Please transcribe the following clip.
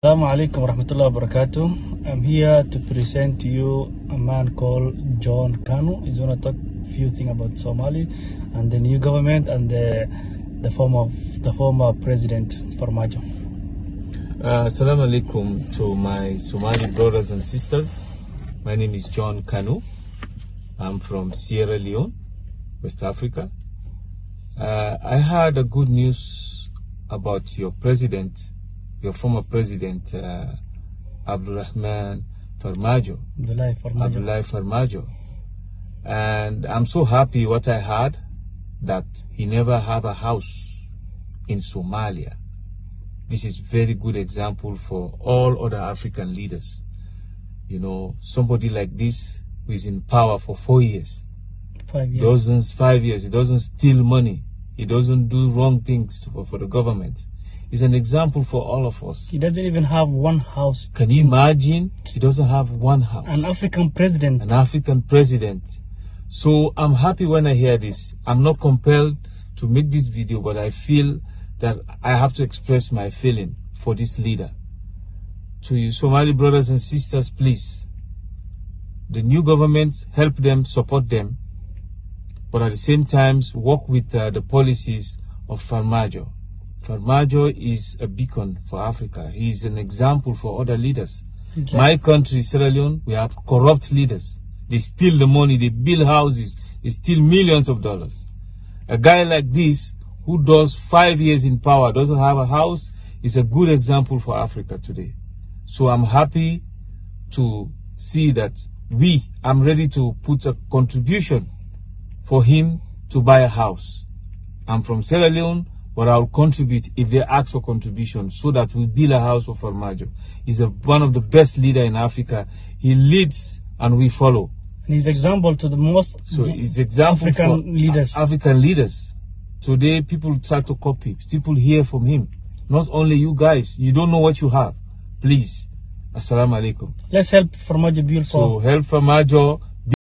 Assalamu alaikum warahmatullahi wabarakatuh. I'm here to present to you a man called John Kanu. He's going to talk a few things about Somali and the new government and the former president Farmajo. Assalamu alaikum to my Somali brothers and sisters. My name is John Kanu. I'm from Sierra Leone, West Africa. I heard a good news about your president, your former president, Abdulrahman Farmajo. Abdullahi Farmajo. And I'm so happy what I heard, that he never have a house in Somalia. This is very good example for all other African leaders. You know, somebody like this who is in power for 4 years. 5 years. 5 years. He doesn't steal money. He doesn't do wrong things for the government. He's an example for all of us. He doesn't even have one house. Can you imagine? He doesn't have one house. An African president. An African president. So I'm happy when I hear this. I'm not compelled to make this video, but I feel that I have to express my feeling for this leader. To you Somali brothers and sisters, please, the new government, help them, support them, but at the same time work with the policies of Farmajo. Farmajo is a beacon for Africa. He is an example for other leaders. My country, Sierra Leone, we have corrupt leaders. They steal the money, they build houses, they steal millions of dollars. A guy like this, who does 5 years in power, doesn't have a house, is a good example for Africa today. So I'm happy to see that I'm ready to put a contribution for him to buy a house. I'm from Sierra Leone, but I'll contribute if they ask for contribution so that we build a house for Farmajo. He's one of the best leaders in Africa. He leads and we follow. And he's example to the most he's example African for leaders. African leaders. Today, people start to copy. People hear from him. Not only you guys. You don't know what you have. Please. Assalamu alaikum. Let's help Farmajo build. So help Farmajo.